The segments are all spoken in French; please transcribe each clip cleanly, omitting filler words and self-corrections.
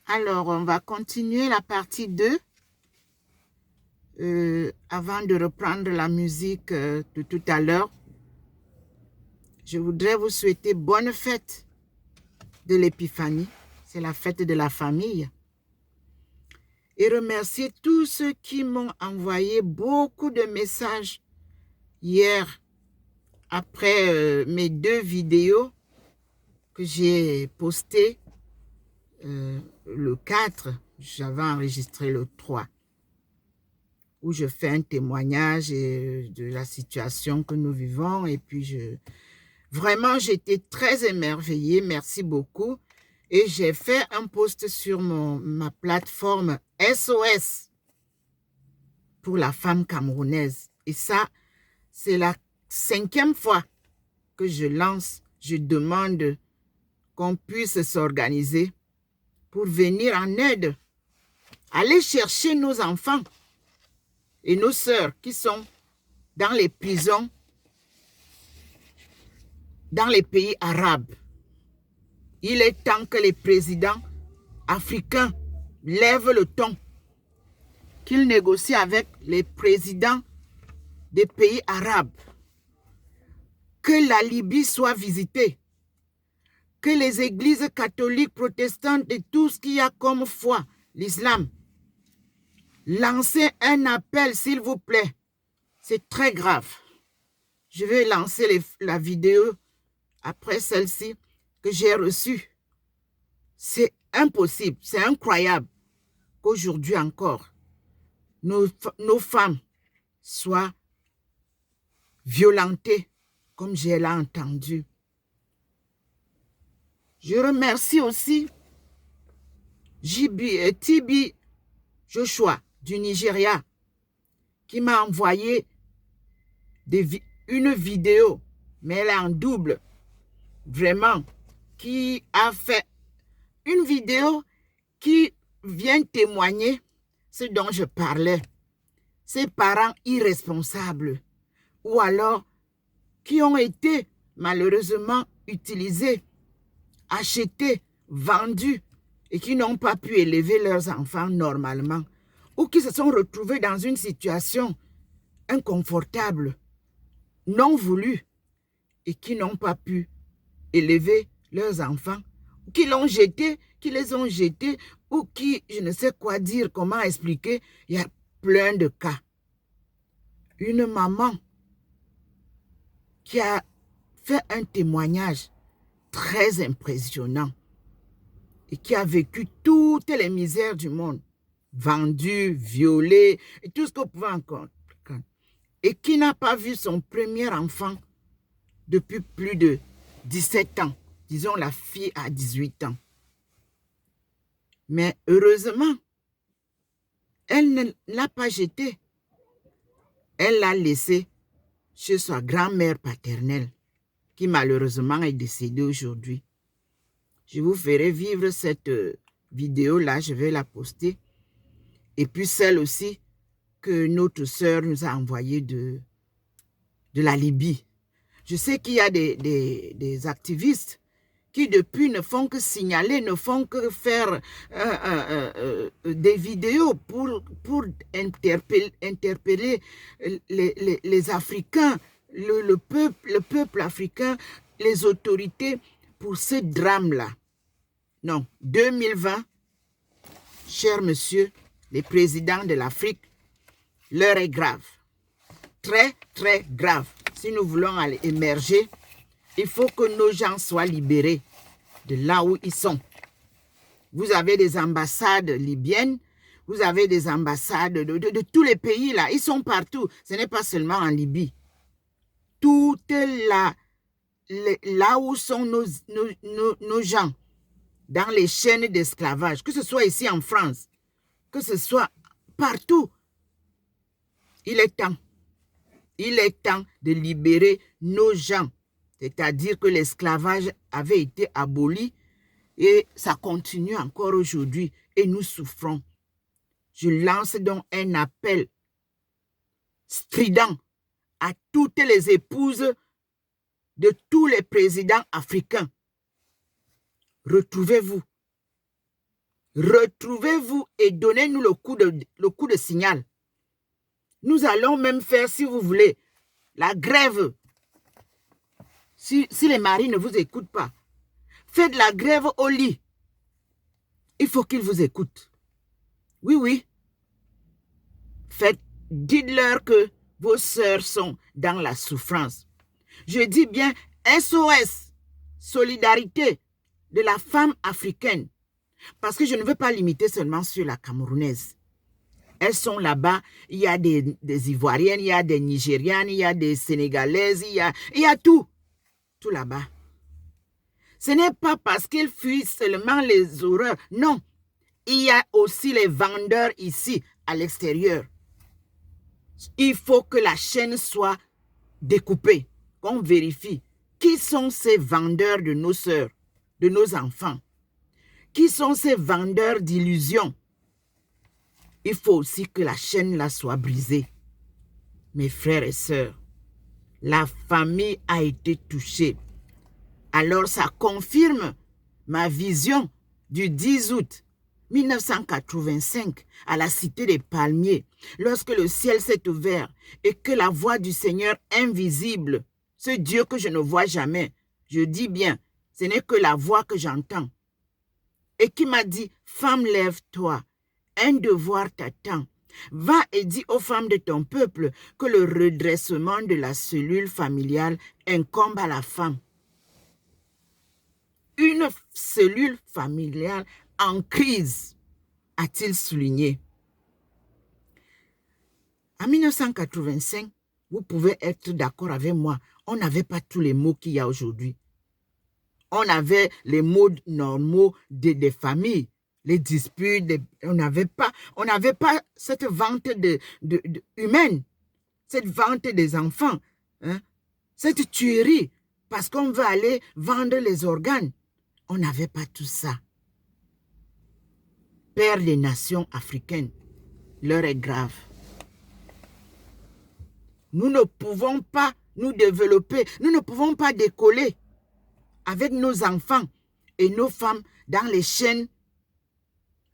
Alors, on va continuer la partie 2 avant de reprendre la musique de tout à l'heure. Je voudrais vous souhaiter bonne fête de l'Épiphanie. C'est la fête de la famille. Et remercier tous ceux qui m'ont envoyé beaucoup de messages hier après mes 2 vidéos que j'ai postées le 4. J'avais enregistré le 3. Où je fais un témoignage de la situation que nous vivons. Et puis, vraiment, j'étais très émerveillée. Merci beaucoup. Et j'ai fait un post sur ma plateforme SOS pour la femme camerounaise. Et ça, c'est la 5e fois que je lance. Je demande qu'on puisse s'organiser pour venir en aide. Aller chercher nos enfants et nos sœurs qui sont dans les prisons, dans les pays arabes. Il est temps que les présidents africains lèvent le ton, qu'ils négocient avec les présidents des pays arabes, que la Libye soit visitée, que les églises catholiques, protestantes et tout ce qu'il y a comme foi, l'islam, lancez un appel, s'il vous plaît. C'est très grave. Je vais lancer la vidéo après celle-ci que j'ai reçue. C'est impossible, c'est incroyable qu'aujourd'hui encore, nos femmes soient violentées comme j'ai entendu. Je remercie aussi Tibi Joshua du Nigeria qui m'a envoyé une vidéo, mais elle est en double, vraiment, qui a fait une vidéo qui vient témoigner ce dont je parlais. Ces parents irresponsables ou alors qui ont été malheureusement utilisés, achetés, vendus et qui n'ont pas pu élever leurs enfants normalement ou qui se sont retrouvés dans une situation inconfortable, non voulue et qui n'ont pas pu élever leurs enfants, qui l'ont jeté, qui les ont jetés ou qui, je ne sais quoi dire, comment expliquer, il y a plein de cas. Une maman qui a fait un témoignage très impressionnant et qui a vécu toutes les misères du monde, vendue, violée, et tout ce qu'on pouvait encore, et qui n'a pas vu son premier enfant depuis plus de 17 ans. Disons, la fille a 18 ans. Mais heureusement, elle ne l'a pas jeté. Elle l'a laissé chez sa grand-mère paternelle, qui malheureusement est décédée aujourd'hui. Je vous ferai vivre cette vidéo-là, je vais la poster. Et puis celle aussi que notre sœur nous a envoyée de la Libye. Je sais qu'il y a des activistes qui depuis ne font que signaler, ne font que faire des vidéos pour interpeller les Africains, le peuple africain, les autorités pour ce drame-là. Non, 2020, chers messieurs, les présidents de l'Afrique, l'heure est grave. Très, très grave. Si nous voulons aller émerger, il faut que nos gens soient libérés de là où ils sont. Vous avez des ambassades libyennes, vous avez des ambassades de tous les pays là, ils sont partout. Ce n'est pas seulement en Libye. Tout là où sont nos gens, dans les chaînes d'esclavage, que ce soit ici en France, que ce soit partout, il est temps. Il est temps de libérer nos gens. C'est-à-dire que l'esclavage avait été aboli et ça continue encore aujourd'hui et nous souffrons. Je lance donc un appel strident à toutes les épouses de tous les présidents africains. Retrouvez-vous. retrouvez-vous et donnez-nous le coup de signal. Nous allons même faire, si vous voulez, la grève. Si les maris ne vous écoutent pas, faites la grève au lit. Il faut qu'ils vous écoutent. Oui, oui. Dites-leur que vos sœurs sont dans la souffrance. Je dis bien SOS, solidarité de la femme africaine. Parce que je ne veux pas limiter seulement sur la Camerounaise. Elles sont là-bas, il y a des Ivoiriennes, il y a des Nigérianes, il y a des Sénégalaises, il y a tout. Tout là-bas. Ce n'est pas parce qu'ils fuient seulement les horreurs. Non, il y a aussi les vendeurs ici, à l'extérieur. Il faut que la chaîne soit découpée, qu'on vérifie. Qui sont ces vendeurs de nos sœurs, de nos enfants? Qui sont ces vendeurs d'illusions? Il faut aussi que la chaîne là soit brisée. Mes frères et sœurs, la famille a été touchée. Alors ça confirme ma vision du 10 août 1985 à la Cité des Palmiers, lorsque le ciel s'est ouvert et que la voix du Seigneur invisible, ce Dieu que je ne vois jamais, je dis bien, ce n'est que la voix que j'entends, et qui m'a dit, femme, lève-toi, un devoir t'attend. Va et dis aux femmes de ton peuple que le redressement de la cellule familiale incombe à la femme. Une cellule familiale en crise, a-t-il souligné. En 1985, vous pouvez être d'accord avec moi, on n'avait pas tous les mots qu'il y a aujourd'hui. On avait les mots normaux des familles, les disputes, on n'avait pas cette vente humaine, cette vente des enfants, hein, cette tuerie, parce qu'on veut aller vendre les organes. On n'avait pas tout ça. Père des nations africaines, l'heure est grave. Nous ne pouvons pas nous développer, nous ne pouvons pas décoller avec nos enfants et nos femmes dans les chaînes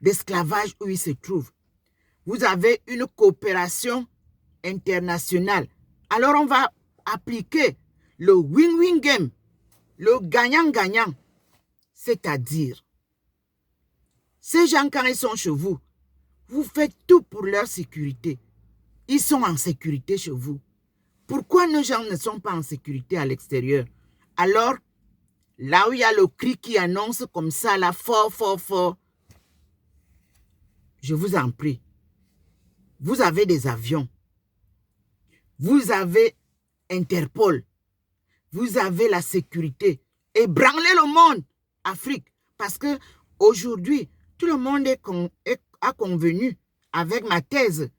d'esclavage où ils se trouvent. Vous avez une coopération internationale. Alors on va appliquer le win-win game, le gagnant-gagnant. C'est-à-dire, ces gens, quand ils sont chez vous, vous faites tout pour leur sécurité. Ils sont en sécurité chez vous. Pourquoi nos gens ne sont pas en sécurité à l'extérieur? Alors, là où il y a le cri qui annonce comme ça, là, fort, fort, fort, je vous en prie, vous avez des avions, vous avez Interpol, vous avez la sécurité. Ébranlez le monde, Afrique, parce que aujourd'hui, tout le monde a convenu avec ma thèse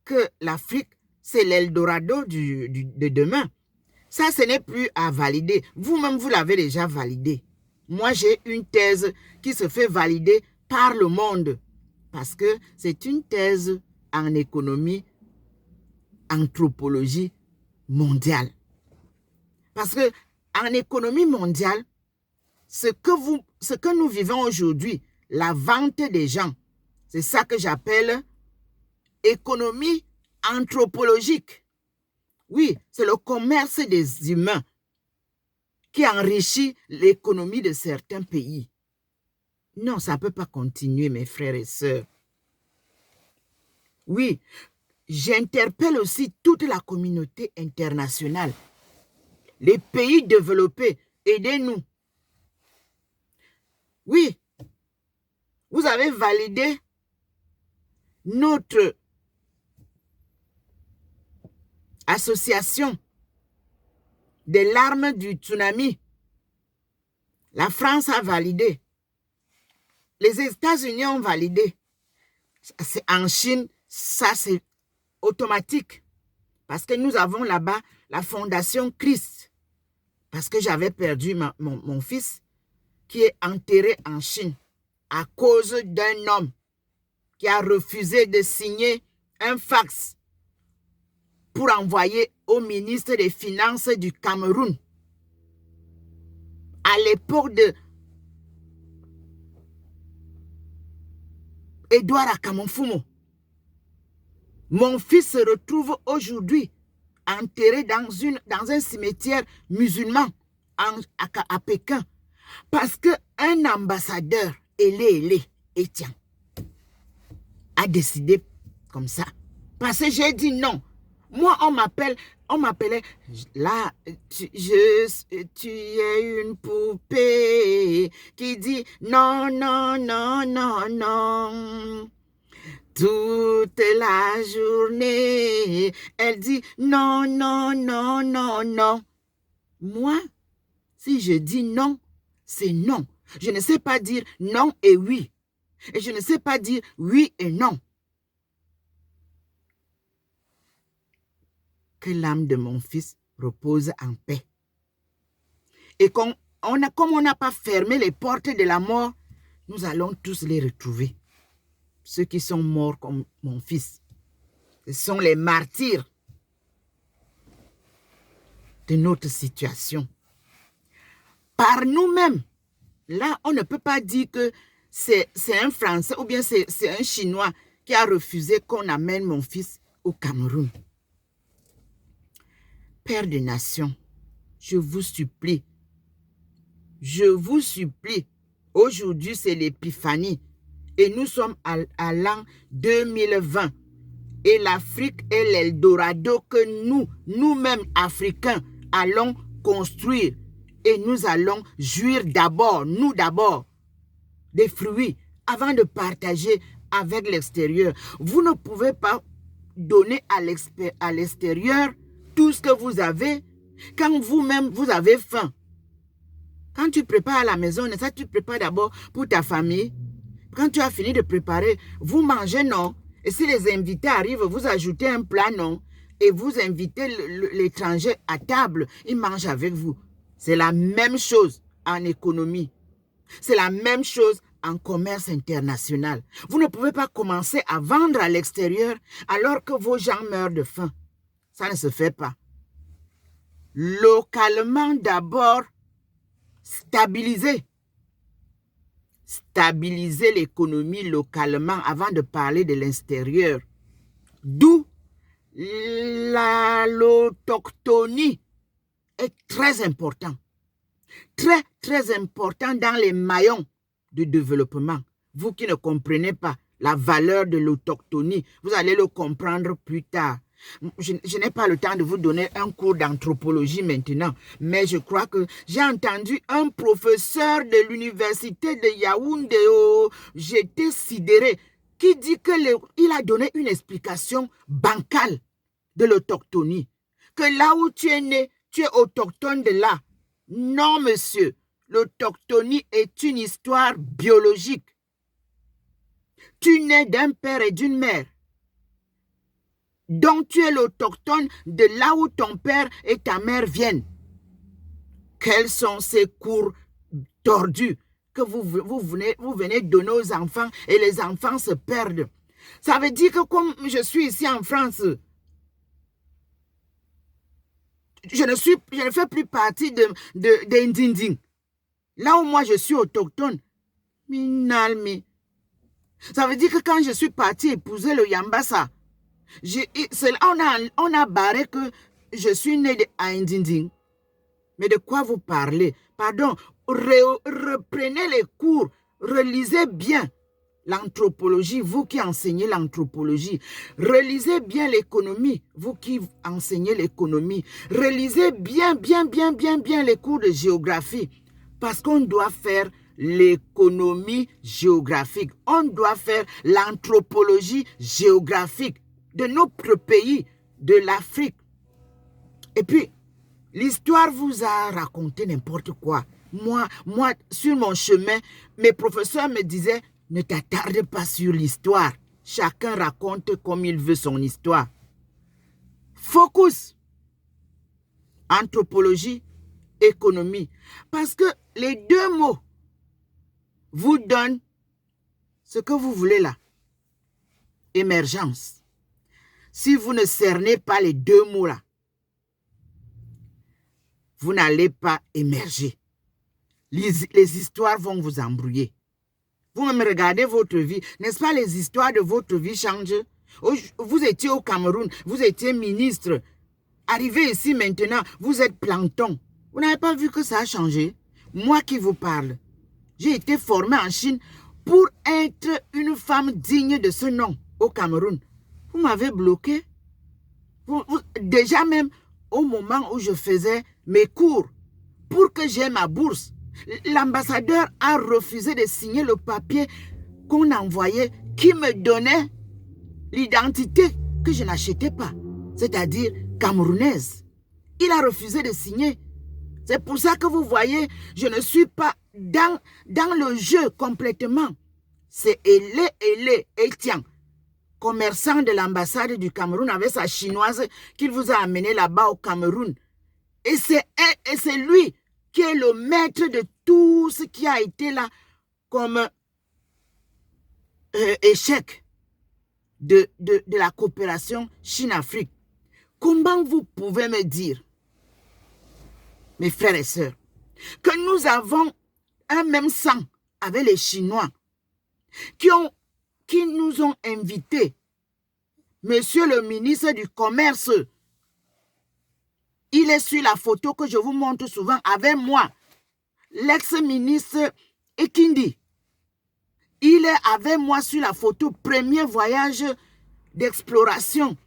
que l'Afrique, c'est l'Eldorado de demain. Ça, ce n'est plus à valider. Vous-même, vous l'avez déjà validé. Moi, j'ai une thèse qui se fait valider par le monde parce que c'est une thèse en économie, anthropologie mondiale. Parce que en économie mondiale, ce que nous vivons aujourd'hui, la vente des gens, c'est ça que j'appelle économie anthropologique. Oui, c'est le commerce des humains qui enrichit l'économie de certains pays. Non, ça ne peut pas continuer, mes frères et sœurs. Oui, j'interpelle aussi toute la communauté internationale. Les pays développés, aidez-nous. Oui, vous avez validé notre association des larmes du tsunami. La France a validé. Les États-Unis ont validé. En Chine, ça c'est automatique. Parce que nous avons là-bas la fondation Christ. Parce que j'avais perdu mon fils qui est enterré en Chine à cause d'un homme qui a refusé de signer un fax pour envoyer au ministre des Finances du Cameroun. À l'époque Edouard Akamonfumo. Mon fils se retrouve aujourd'hui enterré dans un cimetière musulman à Pékin parce qu'un ambassadeur, Etienne, a décidé comme ça. Parce que j'ai dit non. Moi, on m'appelait, là, tu es une poupée qui dit non, non, non, non, non. Toute la journée, elle dit non, non, non, non, non. Moi, si je dis non, c'est non. Je ne sais pas dire non et oui. Et je ne sais pas dire oui et non. Que l'âme de mon fils repose en paix. Et comme on n'a pas fermé les portes de la mort, nous allons tous les retrouver. Ceux qui sont morts comme mon fils. Ce sont les martyrs de notre situation. Par nous-mêmes, là, on ne peut pas dire que c'est un Français ou bien c'est un Chinois qui a refusé qu'on amène mon fils au Cameroun. Père de nation, je vous supplie, aujourd'hui c'est l'épiphanie et nous sommes à l'an 2020 et l'Afrique est l'Eldorado que nous-mêmes Africains, allons construire et nous allons jouir d'abord, nous d'abord, des fruits avant de partager avec l'extérieur. Vous ne pouvez pas donner à l'extérieur tout ce que vous avez quand vous-même vous avez faim. Quand tu prépares à la maison, ça tu prépares d'abord pour ta famille. Quand tu as fini de préparer, vous mangez, non? Et si les invités arrivent, vous ajoutez un plat, non? Et vous invitez l'étranger à table, il mange avec vous. C'est la même chose en économie. C'est la même chose en commerce international. Vous ne pouvez pas commencer à vendre à l'extérieur alors que vos gens meurent de faim. Ça ne se fait pas. Localement d'abord, stabiliser l'économie localement avant de parler de l'extérieur. D'où l'autochtonie est très important. Très, très important dans les maillons de développement. Vous qui ne comprenez pas la valeur de l'autochtonie, vous allez le comprendre plus tard. Je n'ai pas le temps de vous donner un cours d'anthropologie maintenant, mais je crois que j'ai entendu un professeur de l'université de Yaoundé, j'étais sidéré, qui dit qu'il a donné une explication bancale de l'autochtonie. Que là où tu es né, tu es autochtone de là. Non, monsieur, l'autochtonie est une histoire biologique. Tu nais d'un père et d'une mère. Donc tu es l'autochtone de là où ton père et ta mère viennent. Quels sont ces cours tordus que vous venez donner aux enfants et les enfants se perdent? Ça veut dire que comme je suis ici en France, je ne fais plus partie de Ndinding. Là où moi je suis autochtone, Minalmi. Ça veut dire que quand je suis partie épouser le Yambassa, on a barré que je suis né à Ndinding. Mais de quoi vous parlez? Pardon, reprenez les cours, relisez bien l'anthropologie, vous qui enseignez l'anthropologie. Relisez bien l'économie, vous qui enseignez l'économie. Relisez bien les cours de géographie. Parce qu'on doit faire l'économie géographique. On doit faire l'anthropologie géographique de notre pays, de l'Afrique. Et puis, l'histoire vous a raconté n'importe quoi. Moi, sur mon chemin, mes professeurs me disaient, ne t'attarde pas sur l'histoire. Chacun raconte comme il veut son histoire. Focus. Anthropologie, économie. Parce que les deux mots vous donnent ce que vous voulez là. Émergence. Si vous ne cernez pas les deux mots là, vous n'allez pas émerger. Les histoires vont vous embrouiller. Vous-même regardez votre vie. N'est-ce pas, les histoires de votre vie changent? Vous étiez au Cameroun, vous étiez ministre. Arrivé ici maintenant, vous êtes plancton. Vous n'avez pas vu que ça a changé? Moi qui vous parle, j'ai été formée en Chine pour être une femme digne de ce nom au Cameroun. Vous m'avez bloqué. Déjà même au moment où je faisais mes cours, pour que j'aie ma bourse, l'ambassadeur a refusé de signer le papier qu'on envoyait qui me donnait l'identité que je n'achetais pas, c'est-à-dire camerounaise. Il a refusé de signer. C'est pour ça que vous voyez, je ne suis pas dans le jeu complètement. C'est Elé Etienne, commerçant de l'ambassade du Cameroun avec sa chinoise qu'il vous a amené là-bas au Cameroun. Et c'est lui qui est le maître de tout ce qui a été là comme échec de la coopération Chine-Afrique. Comment vous pouvez me dire, mes frères et sœurs, que nous avons un même sang avec les Chinois qui nous ont invités, monsieur le ministre du Commerce, il est sur la photo que je vous montre souvent avec moi, l'ex-ministre Ekindi. Il est avec moi sur la photo, premier voyage d'exploration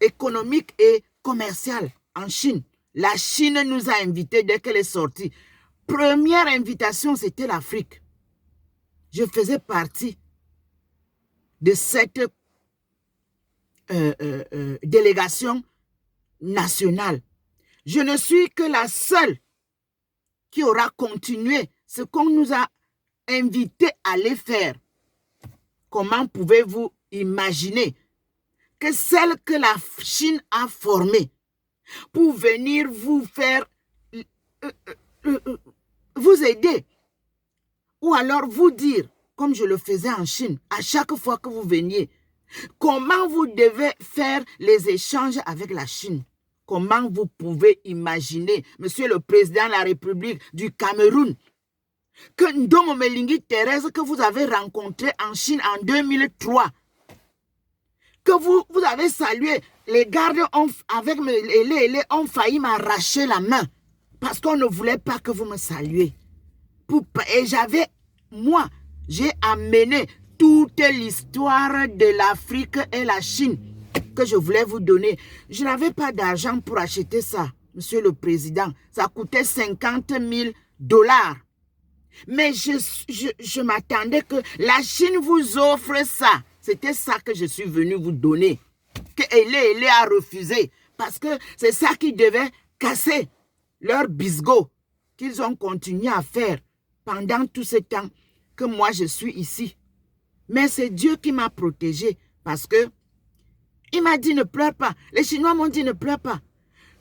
économique et commerciale en Chine. La Chine nous a invités dès qu'elle est sortie. Première invitation, c'était l'Afrique. Je faisais partie de cette délégation nationale. Je ne suis que la seule qui aura continué ce qu'on nous a invité à les faire. Comment pouvez-vous imaginer que celle que la Chine a formée pour venir vous faire, vous aider, ou alors vous dire, comme je le faisais en Chine, à chaque fois que vous veniez, comment vous devez faire les échanges avec la Chine? Comment vous pouvez imaginer, Monsieur le Président de la République du Cameroun, que Ndomo Melingi Thérèse, que vous avez rencontré en Chine en 2003, que vous avez salué, les gardes avec les ont failli m'arracher la main parce qu'on ne voulait pas que vous me saluiez. Et moi, j'ai amené toute l'histoire de l'Afrique et la Chine que je voulais vous donner. Je n'avais pas d'argent pour acheter ça, Monsieur le Président. Ça coûtait 50 000 $. Mais je m'attendais que la Chine vous offre ça. C'était ça que je suis venu vous donner. Que Elé a refusé. Parce que c'est ça qui devait casser leur bisgot qu'ils ont continué à faire pendant tout ce temps que moi je suis ici. Mais c'est Dieu qui m'a protégé parce que il m'a dit ne pleure pas. Les Chinois m'ont dit ne pleure pas.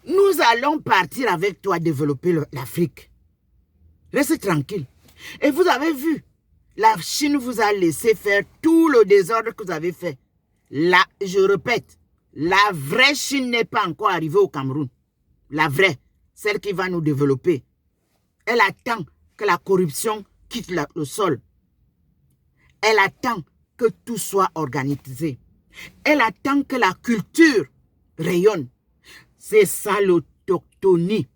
Nous allons partir avec toi développer l'Afrique. Reste tranquille. Et vous avez vu, la Chine vous a laissé faire tout le désordre que vous avez fait. Là, je répète, la vraie Chine n'est pas encore arrivée au Cameroun. La vraie, celle qui va nous développer. Elle attend que la corruption quitte le sol. Elle attend que tout soit organisé. Elle attend que la culture rayonne. C'est ça l'autochtonie.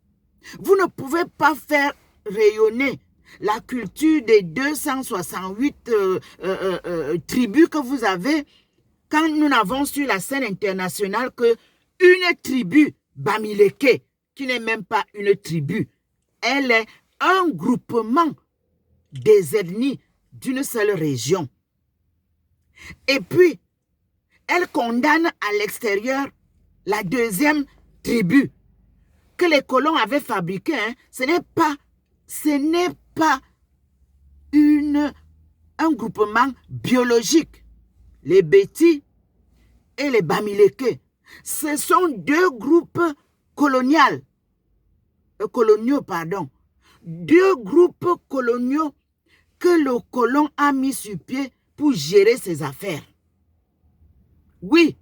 Vous ne pouvez pas faire rayonner la culture des 268 tribus que vous avez quand nous n'avons sur la scène internationale qu'une tribu, Bamileke, qui n'est même pas une tribu. Elle est un groupement des ethnies d'une seule région. Et puis, elle condamne à l'extérieur la deuxième tribu que les colons avaient fabriquée. Ce n'est pas un groupement biologique. Les Bétis et les Bamileke, ce sont deux groupes coloniaux. Deux groupes coloniaux que le colon a mis sur pied pour gérer ses affaires. Oui.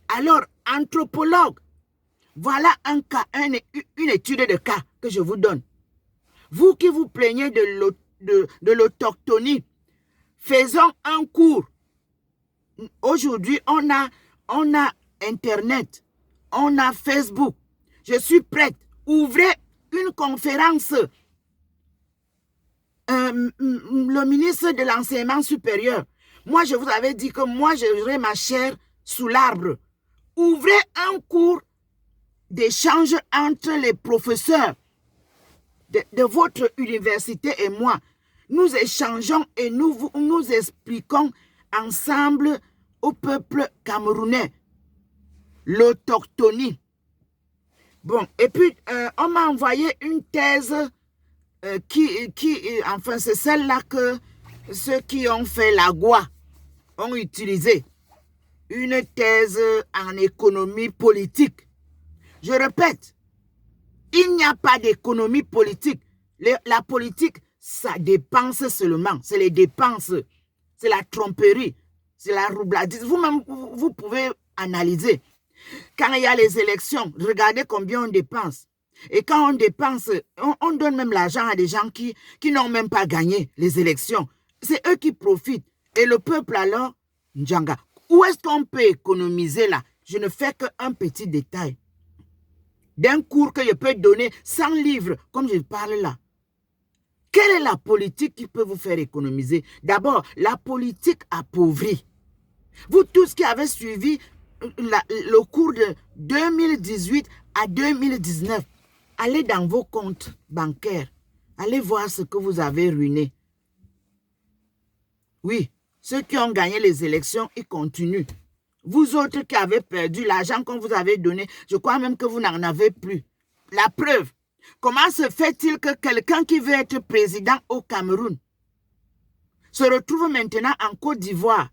Alors, anthropologue, voilà un cas, une étude de cas que je vous donne. Vous qui vous plaignez de de l'autochtonie. Faisons un cours. Aujourd'hui, on a Internet, on a Facebook. Je suis prête. Ouvrez une conférence. Le ministre de l'enseignement supérieur, moi, je vous avais dit que moi, j'aurais ma chair sous l'arbre. Ouvrez un cours d'échange entre les professeurs de votre université et moi. Nous échangeons et nous expliquons ensemble au peuple camerounais l'autochtonie. Bon, et puis on m'a envoyé une thèse enfin c'est celle-là que ceux qui ont fait la GOA ont utilisé. Une thèse en économie politique. Je répète, il n'y a pas d'économie politique. La politique, ça dépense seulement. C'est les dépenses. C'est la tromperie. C'est la roubladise. Vous-même, vous pouvez analyser. Quand il y a les élections, regardez combien on dépense. Et quand on dépense, on donne même l'argent à des gens qui n'ont même pas gagné les élections. C'est eux qui profitent. Et le peuple alors, Ndjanga, où est-ce qu'on peut économiser là? Je ne fais qu'un petit détail. D'un cours que je peux donner 100 livres, comme je parle là. Quelle est la politique qui peut vous faire économiser? D'abord, la politique appauvrie. Vous tous qui avez suivi le cours de 2018 à 2019, allez dans vos comptes bancaires. Allez voir ce que vous avez ruiné. Oui, ceux qui ont gagné les élections, ils continuent. Vous autres qui avez perdu l'argent qu'on vous avait donné, je crois même que vous n'en avez plus. La preuve, comment se fait-il que quelqu'un qui veut être président au Cameroun se retrouve maintenant en Côte d'Ivoire?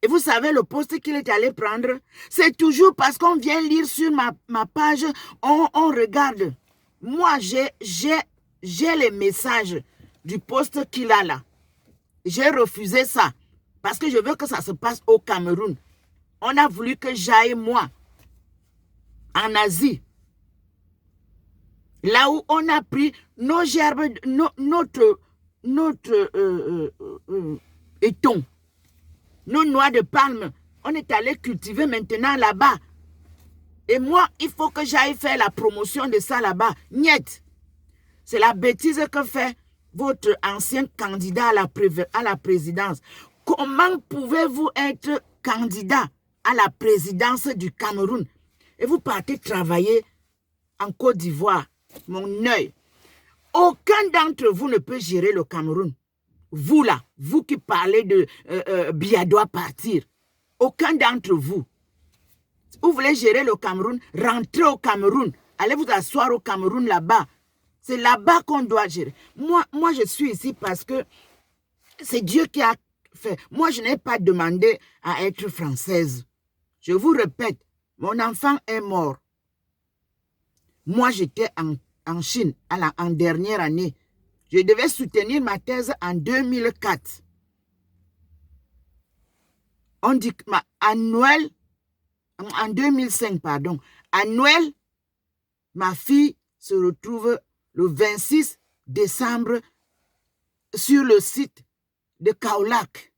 Et vous savez le poste qu'il est allé prendre? C'est toujours parce qu'on vient lire sur ma page, on regarde. Moi, j'ai les messages du poste qu'il a là. J'ai refusé ça. Parce que je veux que ça se passe au Cameroun. On a voulu que j'aille, moi, en Asie. Là où on a pris nos gerbes, notre éton, nos noix de palme. On est allé cultiver maintenant là-bas. Et moi, il faut que j'aille faire la promotion de ça là-bas. Niet. C'est la bêtise que fait votre ancien candidat à la présidence. Comment pouvez-vous être candidat à la présidence du Cameroun et vous partez travailler en Côte d'Ivoire? Mon œil. Aucun d'entre vous ne peut gérer le Cameroun. Vous là, vous qui parlez de Biya partir. Aucun d'entre vous. Vous voulez gérer le Cameroun, rentrez au Cameroun. Allez vous asseoir au Cameroun là-bas. C'est là-bas qu'on doit gérer. Moi, je suis ici parce que c'est Dieu qui a fait. Moi, je n'ai pas demandé à être française. Je vous répète, mon enfant est mort. Moi, j'étais en Chine en dernière année. Je devais soutenir ma thèse en 2004. On dit que à Noël, en 2005, pardon, à Noël, ma fille se retrouve le 26 décembre sur le site de Kaolack.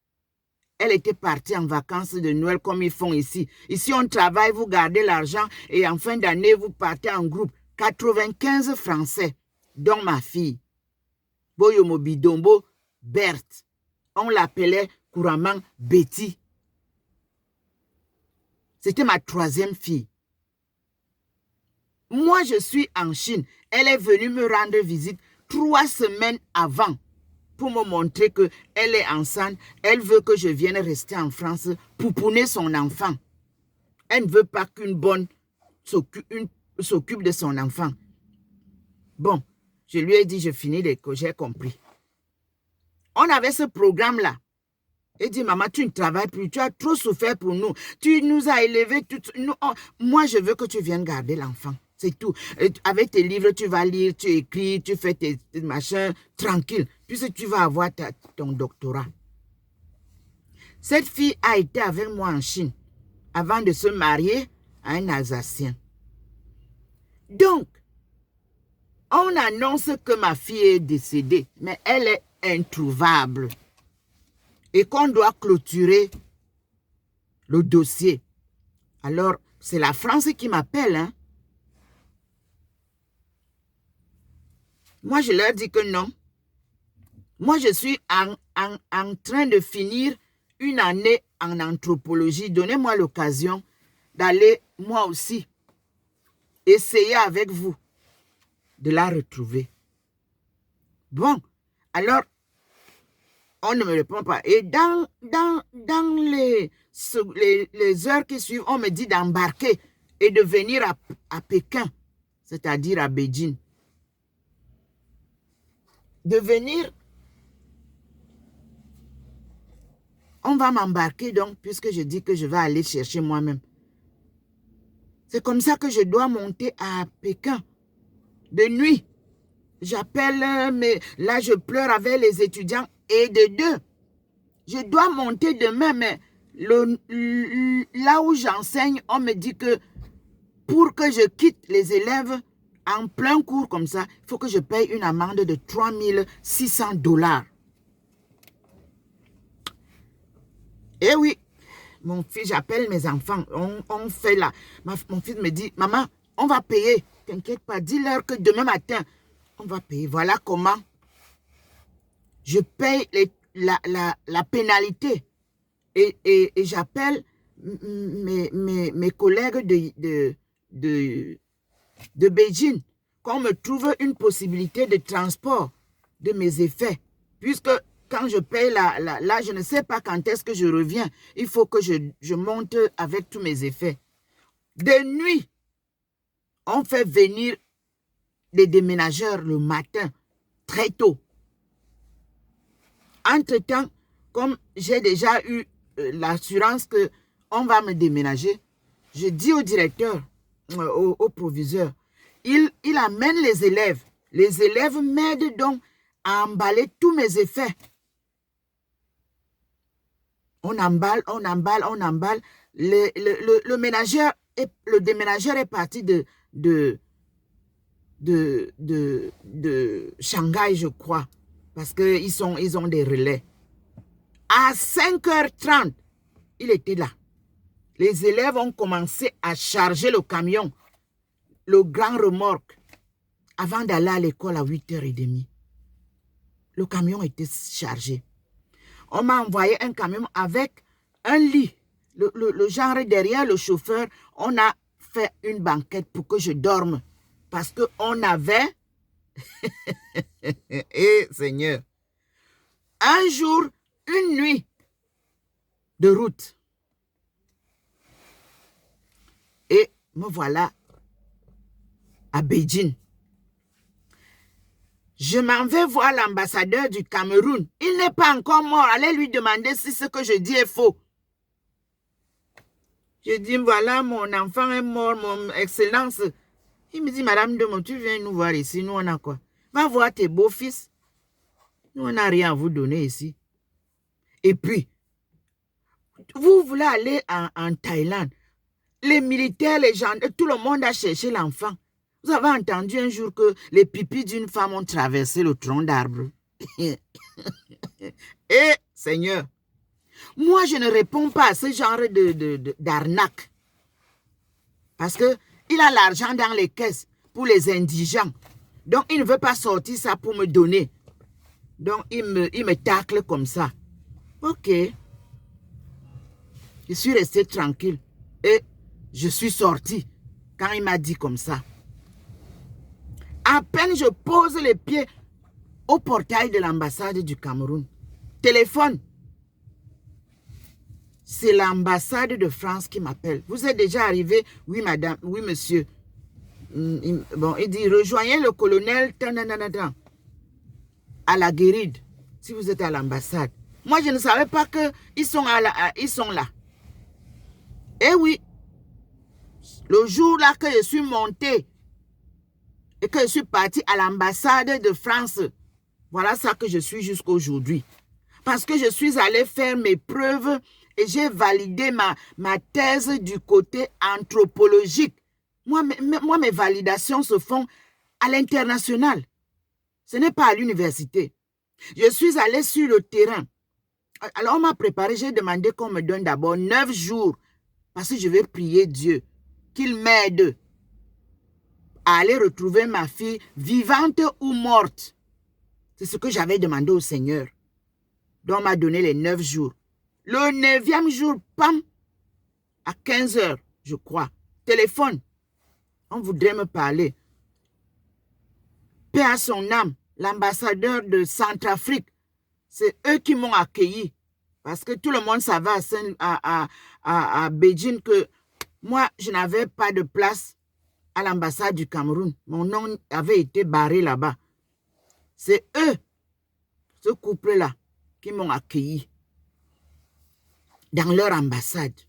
Elle était partie en vacances de Noël comme ils font ici. Ici, on travaille, vous gardez l'argent et en fin d'année, vous partez en groupe. 95 Français, dont ma fille. Boyomo Bidombo Berthe. On l'appelait couramment Betty. C'était ma troisième fille. Moi, je suis en Chine. Elle est venue me rendre visite 3 semaines avant pour me montrer qu'elle est enceinte. Elle veut que je vienne rester en France pour pouponner son enfant. Elle ne veut pas qu'une bonne s'occupe de son enfant. Bon, je lui ai dit, je finis l'école, j'ai compris. On avait ce programme-là. Il dit, maman, tu ne travailles plus, tu as trop souffert pour nous. Tu nous as élevés. Moi, je veux que tu viennes garder l'enfant. C'est tout. Avec tes livres, tu vas lire, tu écris, tu fais tes machins, tranquille. Puisque tu vas avoir ton doctorat. Cette fille a été avec moi en Chine avant de se marier à un Alsacien. Donc, On annonce que ma fille est décédée, mais elle est introuvable. Et qu'on doit clôturer le dossier. Alors, c'est la France qui m'appelle. Hein? Moi, je leur dis que non. Moi, je suis en train de finir une année en anthropologie. Donnez-moi l'occasion d'aller, moi aussi, essayer avec vous de la retrouver. Bon, alors, on ne me répond pas. Et dans les heures qui suivent, on me dit d'embarquer et de venir à Pékin, c'est-à-dire à Beijing. De venir, on va m'embarquer donc, puisque je dis que je vais aller chercher moi-même. C'est comme ça que je dois monter à Pékin, de nuit. J'appelle, mais là je pleure avec les étudiants et de deux. Je dois monter demain, mais là où j'enseigne, on me dit que pour que je quitte les élèves en plein cours comme ça, il faut que je paye une amende de 3600 $. Eh oui, mon fils, j'appelle mes enfants, on fait là. Mon fils me dit, maman, on va payer. T'inquiète pas, dis-leur que demain matin, on va payer. Voilà comment je paye la pénalité. Et j'appelle mes collègues de Beijing, qu'on me trouve une possibilité de transport de mes effets. Puisque quand je paye là, je ne sais pas quand est-ce que je reviens. Il faut que je monte avec tous mes effets. De nuit, on fait venir les déménageurs le matin, très tôt. Entre-temps, comme j'ai déjà eu l'assurance qu'on va me déménager, je dis au directeur, au proviseur, il amène les élèves. Les élèves m'aident donc à emballer tous mes effets. On emballe. Le déménageur est parti de Shanghai, je crois, parce qu'ils ont des relais. À 5h30, il était là. Les élèves ont commencé à charger le camion, le grand remorque, avant d'aller à l'école à 8h30. Le camion était chargé. On m'a envoyé un camion avec un lit. Le genre derrière le chauffeur, on a fait une banquette pour que je dorme. Parce qu'on avait, eh Seigneur, un jour, une nuit de route. Et me voilà à Beijing. Je m'en vais voir l'ambassadeur du Cameroun. Il n'est pas encore mort. Allez lui demander si ce que je dis est faux. Je dis, voilà, mon enfant est mort, mon excellence. Il me dit, Madame Demo, tu viens nous voir ici. Nous, on a quoi? Va voir tes beaux-fils. Nous, on n'a rien à vous donner ici. Et puis, vous voulez aller en Thaïlande. Les militaires, les gens, tout le monde a cherché l'enfant. Vous avez entendu un jour que les pipis d'une femme ont traversé le tronc d'arbre. Eh, Seigneur, moi, je ne réponds pas à ce genre d'arnaque. Parce qu'il a l'argent dans les caisses pour les indigents. Donc, il ne veut pas sortir ça pour me donner. Donc, il me tacle comme ça. Ok. Je suis resté tranquille. Et je suis sorti quand il m'a dit comme ça. À peine je pose les pieds au portail de l'ambassade du Cameroun. Téléphone. C'est l'ambassade de France qui m'appelle. Vous êtes déjà arrivé? Oui, madame. Oui, monsieur. Bon, il dit, rejoignez le colonel à la Guéride, si vous êtes à l'ambassade. Moi, je ne savais pas qu'ils sont là. Eh oui. Le jour là que je suis monté et que je suis parti à l'ambassade de France, voilà ça que je suis jusqu'aujourd'hui. Parce que je suis allé faire mes preuves et j'ai validé ma thèse du côté anthropologique. Moi, mes validations se font à l'international. Ce n'est pas à l'université. Je suis allée sur le terrain. Alors, on m'a préparé, j'ai demandé qu'on me donne d'abord 9 jours parce que je vais prier Dieu qu'il m'aide à aller retrouver ma fille vivante ou morte. C'est ce que j'avais demandé au Seigneur. Donc, on m'a donné les 9 jours. Le 9e jour, pam, à 15 h, je crois, téléphone. On voudrait me parler. Paix à son âme, l'ambassadeur de Centrafrique. C'est eux qui m'ont accueilli. Parce que tout le monde savait à Beijing que moi, je n'avais pas de place à l'ambassade du Cameroun. Mon nom avait été barré là-bas. C'est eux, ce couple-là, qui m'ont accueilli dans leur ambassade.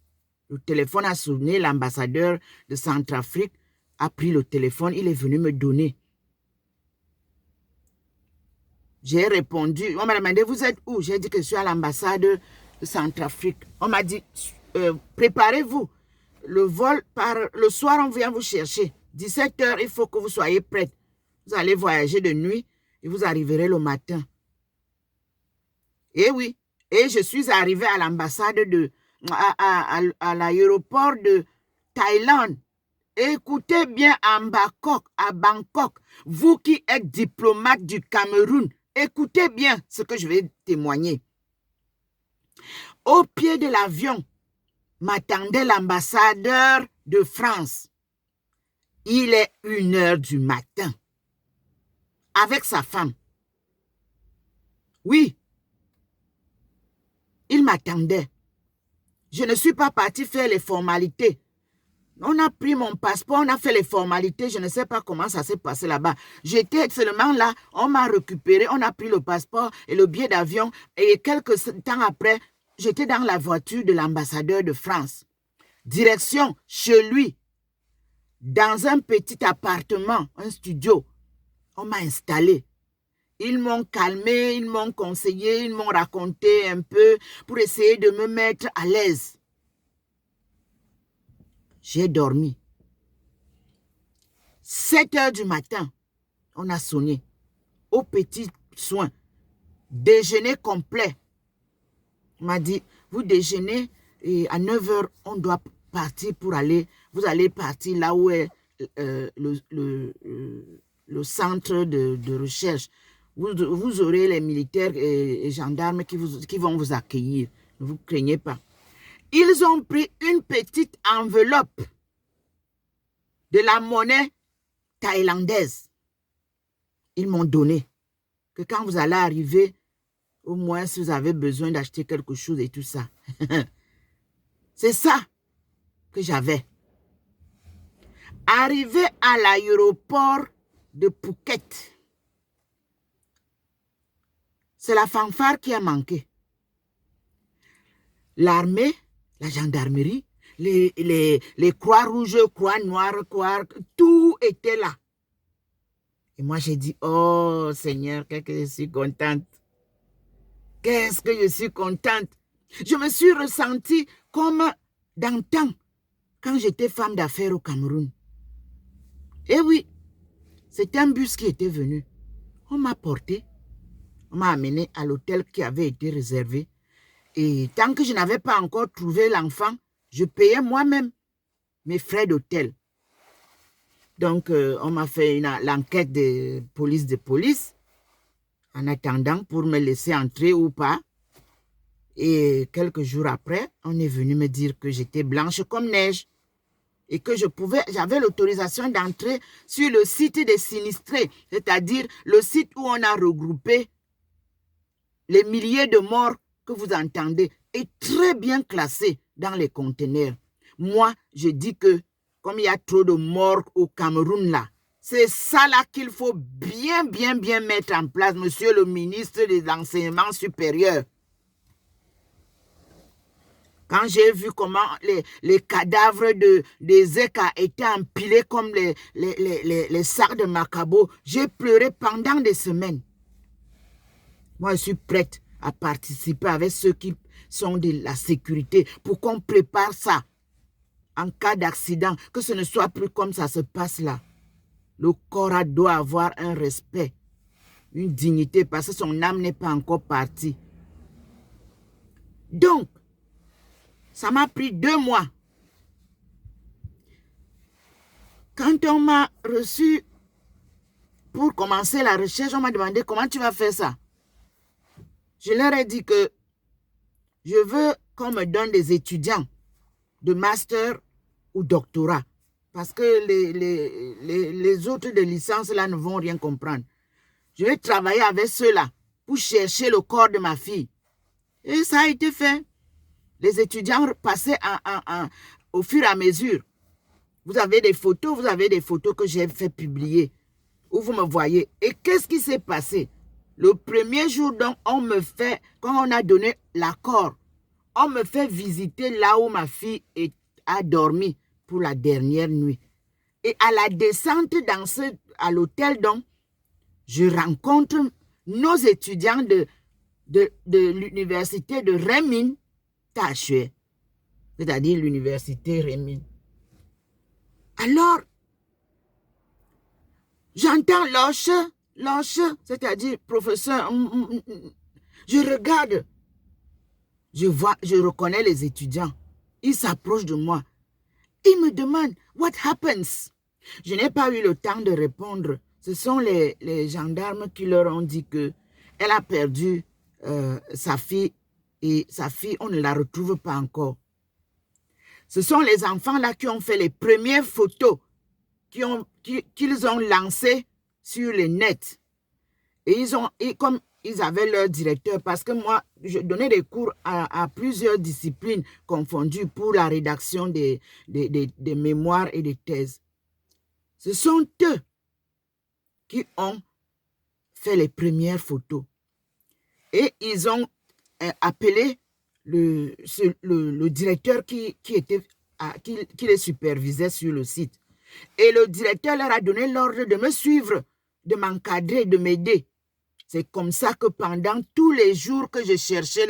Le téléphone a sonné, l'ambassadeur de Centrafrique a pris le téléphone, il est venu me donner. J'ai répondu, on m'a demandé, vous êtes où? J'ai dit que je suis à l'ambassade de Centrafrique. On m'a dit, préparez-vous. Le vol, le soir, on vient vous chercher. 17 h, il faut que vous soyez prête. Vous allez voyager de nuit et vous arriverez le matin. Et oui, et je suis arrivée à l'ambassade à l'aéroport de Thaïlande. Écoutez bien à Bangkok, vous qui êtes diplomate du Cameroun, écoutez bien ce que je vais témoigner. Au pied de l'avion m'attendait l'ambassadeur de France. Il est 1 h du matin. Avec sa femme. Oui. Il m'attendait. Je ne suis pas partie faire les formalités. On a pris mon passeport, on a fait les formalités. Je ne sais pas comment ça s'est passé là-bas. J'étais seulement là, on m'a récupéré, on a pris le passeport et le billet d'avion. Et quelques temps après, j'étais dans la voiture de l'ambassadeur de France. Direction chez lui. Dans un petit appartement, un studio. On m'a installé. Ils m'ont calmé, ils m'ont conseillé, ils m'ont raconté un peu pour essayer de me mettre à l'aise. J'ai dormi. 7 h du matin, on a sonné. Au petit soin. Déjeuner complet. On m'a dit, vous déjeunez et à 9 h, on doit partir pour aller. Vous allez partir là où est le centre de recherche. Vous aurez les militaires et gendarmes qui vont vous accueillir. Ne vous craignez pas. Ils ont pris une petite enveloppe de la monnaie thaïlandaise. Ils m'ont donné que quand vous allez arriver, au moins si vous avez besoin d'acheter quelque chose et tout ça. C'est ça que j'avais. Arrivé à l'aéroport de Phuket, c'est la fanfare qui a manqué. L'armée, la gendarmerie, les croix rouges, croix noires, tout était là. Et moi, j'ai dit, oh Seigneur, qu'est-ce que je suis contente. Qu'est-ce que je suis contente. Je me suis ressentie comme d'antan, quand j'étais femme d'affaires au Cameroun. Et oui, c'est un bus qui était venu. On m'a porté, on m'a amené à l'hôtel qui avait été réservé. Et tant que je n'avais pas encore trouvé l'enfant, je payais moi-même mes frais d'hôtel. Donc, on m'a fait l'enquête de police en attendant pour me laisser entrer ou pas. Et quelques jours après, on est venu me dire que j'étais blanche comme neige et que j'avais l'autorisation d'entrer sur le site des sinistrés, c'est-à-dire le site où on a regroupé les milliers de morts que vous entendez est très bien classé dans les conteneurs. Moi, je dis que comme il y a trop de morts au Cameroun là, c'est ça là qu'il faut bien mettre en place, monsieur le ministre de l'enseignement supérieur. Quand j'ai vu comment les cadavres des ECA étaient empilés comme les sacs de Macabo, j'ai pleuré pendant des semaines. Moi, je suis prête à participer avec ceux qui sont de la sécurité pour qu'on prépare ça en cas d'accident, que ce ne soit plus comme ça se passe là. Le corps doit avoir un respect, une dignité, parce que son âme n'est pas encore partie. Donc, ça m'a pris 2 mois. Quand on m'a reçu pour commencer la recherche, on m'a demandé comment tu vas faire ça. Je leur ai dit que je veux qu'on me donne des étudiants de master ou doctorat. Parce que les autres de licence là ne vont rien comprendre. Je vais travailler avec ceux-là pour chercher le corps de ma fille. Et ça a été fait. Les étudiants passaient au fur et à mesure. Vous avez des photos que j'ai fait publier, où vous me voyez. Et qu'est-ce qui s'est passé? Le premier jour, donc, quand on a donné l'accord, on me fait visiter là où ma fille a dormi pour la dernière nuit. Et à la descente à l'hôtel, donc, je rencontre nos étudiants de l'université de Rémine Tachue, c'est-à-dire l'université Rémine. Alors, j'entends Loche, c'est-à-dire professeur, je regarde, je reconnais les étudiants. Ils s'approchent de moi. Ils me demandent, what happens? Je n'ai pas eu le temps de répondre. Ce sont les gendarmes qui leur ont dit qu'elle a perdu sa fille et sa fille, on ne la retrouve pas encore. Ce sont les enfants là qui ont fait les premières photos qu'ils ont lancées sur le net. Et comme ils avaient leur directeur, parce que moi, je donnais des cours à plusieurs disciplines confondues pour la rédaction des mémoires et des thèses. Ce sont eux qui ont fait les premières photos. Et ils ont appelé le directeur qui les supervisait sur le site. Et le directeur leur a donné l'ordre de me suivre, de m'encadrer, de m'aider. C'est comme ça que pendant tous les jours que je cherchais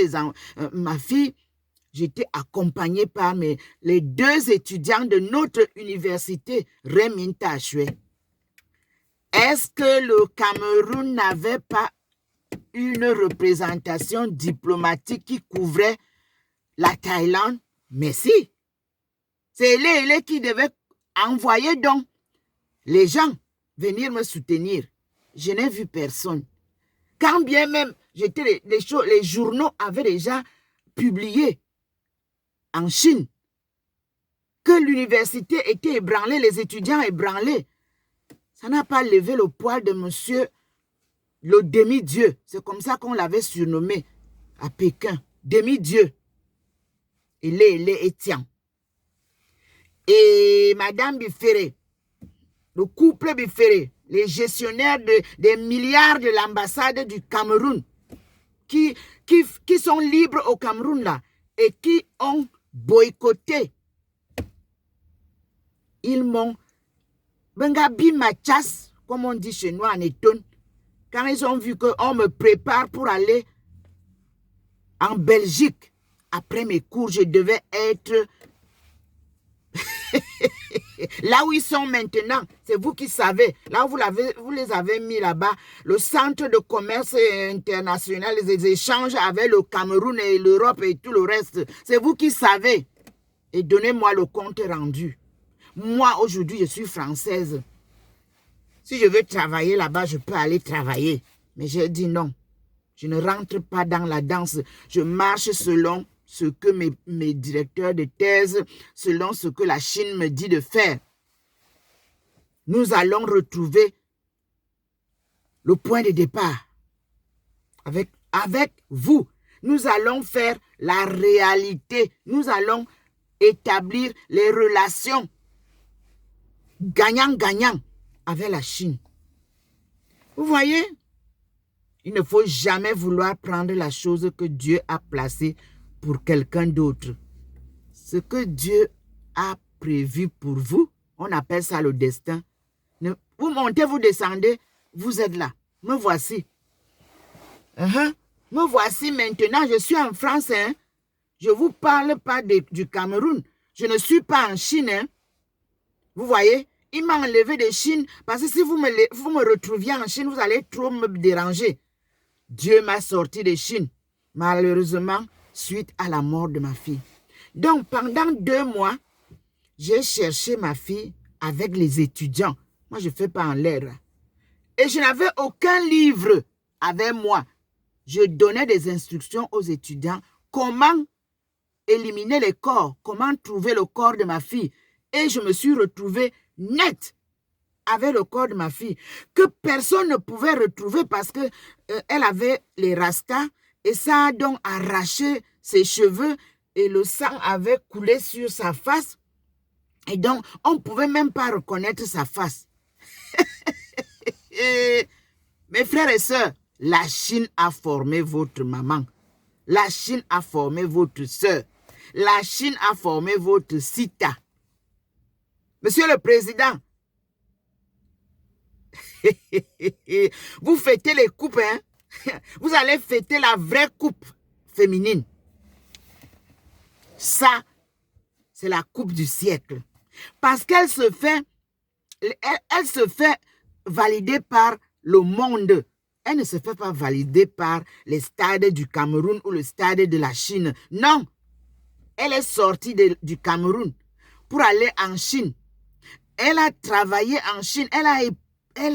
ma fille, j'étais accompagnée par les 2 étudiants de notre université, Rémine Tachue. Est-ce que le Cameroun n'avait pas une représentation diplomatique qui couvrait la Thaïlande? Mais si. C'est elle qui devait envoyer donc les gens venir me soutenir. Je n'ai vu personne. Quand bien même les journaux avaient déjà publié en Chine que l'université était ébranlée, les étudiants ébranlés. Ça n'a pas levé le poil de monsieur le demi-dieu. C'est comme ça qu'on l'avait surnommé à Pékin. Demi-dieu. Il est Étienne. Et Madame Biféré, le couple Biféré, les gestionnaires des milliards de l'ambassade du Cameroun, qui sont libres au Cameroun là, et qui ont boycotté. Ils m'ont bengabi ma chasse, comme on dit chez nous en Eton, quand ils ont vu qu'on me prépare pour aller en Belgique. Après mes cours, je devais être là où ils sont maintenant. C'est vous qui savez. Là où vous les avez mis là-bas, le centre de commerce international, les échanges avec le Cameroun et l'Europe et tout le reste. C'est vous qui savez. Et donnez-moi le compte rendu. Moi, aujourd'hui, je suis française. Si je veux travailler là-bas, je peux aller travailler. Mais j'ai dit non. Je ne rentre pas dans la danse. Je marche selon ce que mes directeurs de thèse, selon ce que la Chine me dit de faire. Nous allons retrouver le point de départ. Avec vous, nous allons faire la réalité. Nous allons établir les relations gagnant-gagnant avec la Chine. Vous voyez, il ne faut jamais vouloir prendre la chose que Dieu a placée pour quelqu'un d'autre. Ce que Dieu a prévu pour vous, on appelle ça le destin. Vous montez, vous descendez, vous êtes là. Me voici. Me voici maintenant, je suis en France. Je ne vous parle pas du Cameroun. Je ne suis pas en Chine. Vous voyez? Il m'a enlevé de Chine parce que si vous me retrouviez en Chine, vous allez trop me déranger. Dieu m'a sorti de Chine, malheureusement, suite à la mort de ma fille. Donc, pendant 2 mois, j'ai cherché ma fille avec les étudiants. Moi, je ne fais pas en l'air. Et je n'avais aucun livre avec moi. Je donnais des instructions aux étudiants comment éliminer les corps, comment trouver le corps de ma fille. Et je me suis retrouvée nette avec le corps de ma fille, que personne ne pouvait retrouver parce que elle avait les rastas et ça a donc arraché ses cheveux et le sang avait coulé sur sa face. Et donc, on ne pouvait même pas reconnaître sa face. Mes frères et sœurs, la Chine a formé votre maman. La Chine a formé votre sœur. La Chine a formé votre Sita. Monsieur le Président, vous fêtez les coupes, hein? Vous allez fêter la vraie coupe féminine. Ça, c'est la coupe du siècle. Parce qu'elle se fait, elle se fait valider par le monde. Elle ne se fait pas valider par les stades du Cameroun ou le stade de la Chine. Non, elle est sortie du Cameroun pour aller en Chine. Elle a travaillé en Chine, elle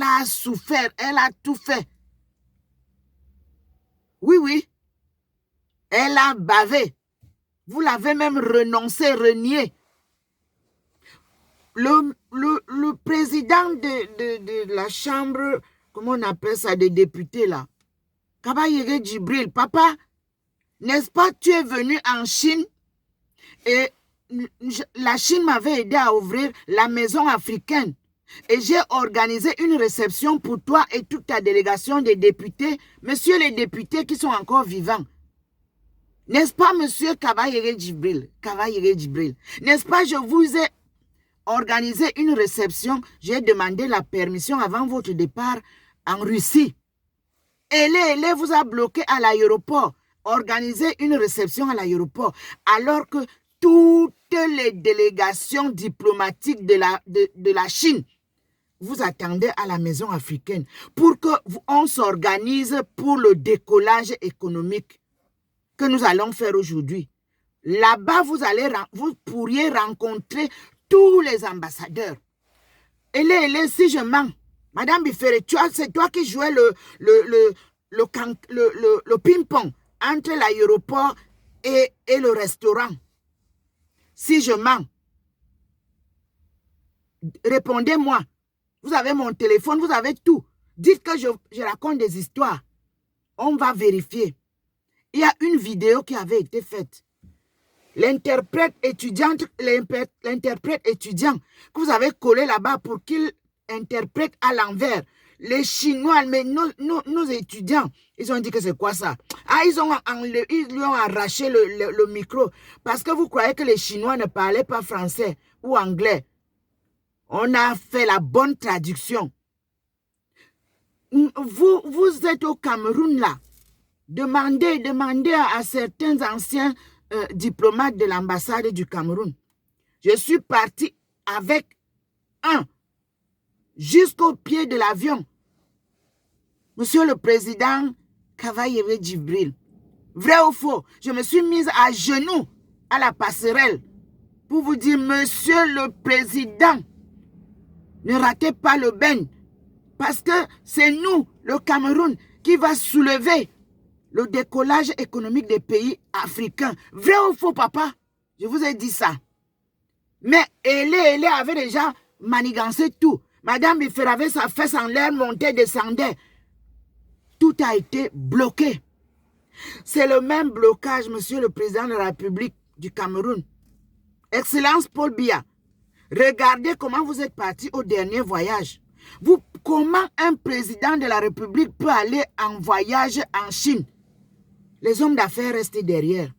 a souffert, elle a tout fait. Oui, oui. Elle a bavé. Vous l'avez même renoncé, renié. Le président de la chambre, comment on appelle ça, des députés là, Kabayere Djibril, papa, n'est-ce pas, tu es venu en Chine et la Chine m'avait aidé à ouvrir la maison africaine. Et j'ai organisé une réception pour toi et toute ta délégation des députés, messieurs les députés qui sont encore vivants. N'est-ce pas, monsieur Kabayere Djibril? N'est-ce pas, je vous ai organisé une réception, j'ai demandé la permission avant votre départ en Russie. Elle vous a bloqué à l'aéroport, organisé une réception à l'aéroport, alors que toutes les délégations diplomatiques de la Chine vous attendez à la maison africaine pour qu'on s'organise pour le décollage économique que nous allons faire aujourd'hui. Là-bas, vous pourriez rencontrer tous les ambassadeurs. Elle, si je mens, Madame Bifere, c'est toi qui jouais le ping-pong entre l'aéroport et le restaurant. Si je mens, répondez-moi. Vous avez mon téléphone, vous avez tout. Dites que je raconte des histoires. On va vérifier. Il y a une vidéo qui avait été faite. L'interprète étudiant que vous avez collé là-bas pour qu'il interprète à l'envers. Les Chinois, mais nos étudiants, ils ont dit que c'est quoi ça? Ah, ils lui ont arraché le micro parce que vous croyez que les Chinois ne parlaient pas français ou anglais. On a fait la bonne traduction. Vous êtes au Cameroun là. Demandez à certains anciens diplomates de l'ambassade du Cameroun. Je suis parti avec un jusqu'au pied de l'avion. Monsieur le Président Kabayere Djibril, vrai ou faux, je me suis mise à genoux à la passerelle pour vous dire, Monsieur le Président, ne ratez pas le bain parce que c'est nous, le Cameroun, qui va soulever le décollage économique des pays africains. Vrai ou faux, papa? Je vous ai dit ça. Mais elle avait déjà manigancé tout. Madame Bifere avait sa fesse en l'air, montait, descendait. Tout a été bloqué. C'est le même blocage, monsieur le président de la République du Cameroun. Excellence Paul Biya, regardez comment vous êtes parti au dernier voyage. Comment un président de la République peut aller en voyage en Chine? Les hommes d'affaires restent derrière.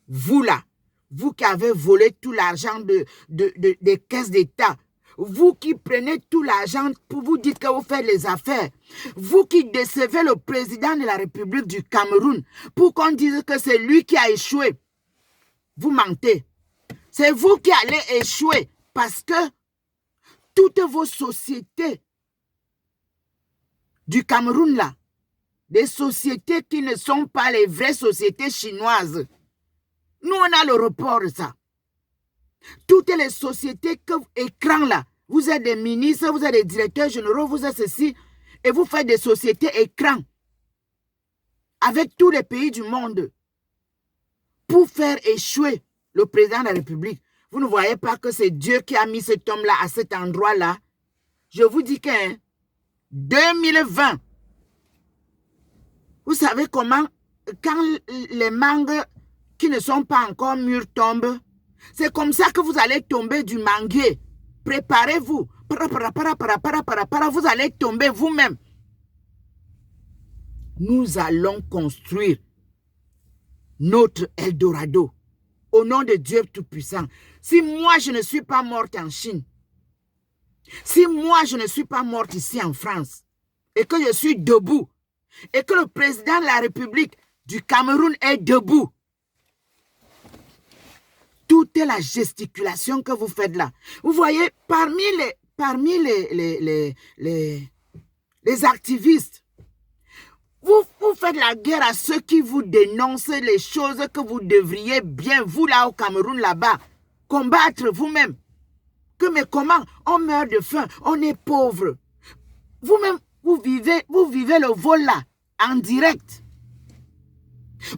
Vous là, vous qui avez volé tout l'argent des caisses d'État, vous qui prenez tout l'argent pour vous dire que vous faites les affaires, vous qui décevez le président de la République du Cameroun pour qu'on dise que c'est lui qui a échoué, vous mentez. C'est vous qui allez échouer parce que Toutes vos sociétés du Cameroun là, des sociétés qui ne sont pas les vraies sociétés chinoises. Nous, on a le report de ça. Toutes les sociétés que écran là, vous êtes des ministres, vous êtes des directeurs généraux, vous êtes ceci, et vous faites des sociétés écran avec tous les pays du monde pour faire échouer le président de la République. Vous ne voyez pas que c'est Dieu qui a mis cet homme-là à cet endroit-là? Je vous dis que 2020, vous savez comment, quand les mangues qui ne sont pas encore mûres tombent, c'est comme ça que vous allez tomber du manguier. Préparez-vous. Vous allez tomber vous-même. Nous allons construire notre Eldorado au nom de Dieu Tout-Puissant. Si moi, je ne suis pas morte en Chine, si moi, je ne suis pas morte ici en France, et que je suis debout, et que le président de la République du Cameroun est debout, toute la gesticulation que vous faites là, vous voyez, parmi les activistes, vous faites la guerre à ceux qui vous dénoncent les choses que vous devriez bien, vous là au Cameroun, là-bas, combattre vous-même. Que mais comment? On meurt de faim, on est pauvre. Vous-même, vous vivez le vol là, en direct.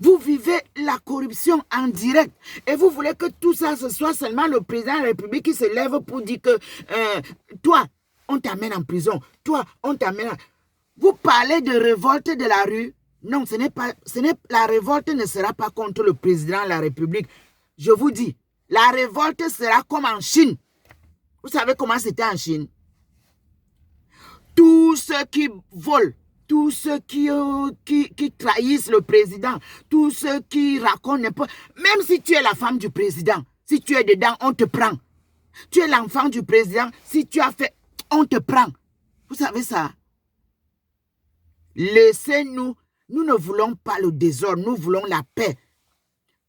Vous vivez la corruption en direct. Et vous voulez que tout ça, ce soit seulement le président de la République qui se lève pour dire que toi, on t'amène en prison. Toi, on t'amène... Vous parlez de révolte de la rue. Non, la révolte ne sera pas contre le président de la République. Je vous dis, la révolte sera comme en Chine. Vous savez comment c'était en Chine? Tous ceux qui volent, tous ceux qui trahissent le président, tous ceux qui racontent n'importe... Même si tu es la femme du président, si tu es dedans, on te prend. Tu es l'enfant du président, si tu as fait, on te prend. Vous savez ça? Laissez-nous, nous ne voulons pas le désordre, nous voulons la paix.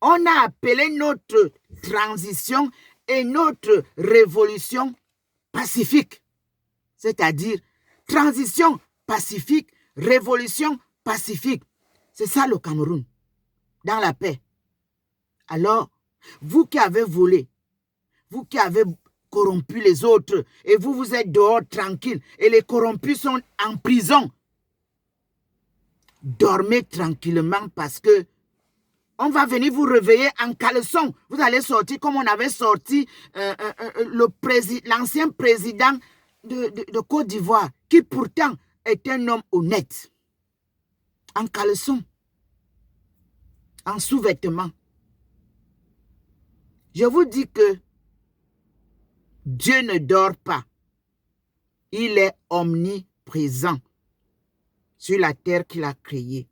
On a appelé notre transition et notre révolution pacifique. C'est-à-dire transition pacifique, révolution pacifique. C'est ça le Cameroun, dans la paix. Alors, vous qui avez volé, vous qui avez corrompu les autres, et vous êtes dehors tranquille, et les corrompus sont en prison, dormez tranquillement parce que on va venir vous réveiller en caleçon. Vous allez sortir comme on avait sorti l'ancien président de Côte d'Ivoire, qui pourtant est un homme honnête. En caleçon, en sous-vêtements. Je vous dis que Dieu ne dort pas. Il est omniprésent sur la terre qu'il a créée.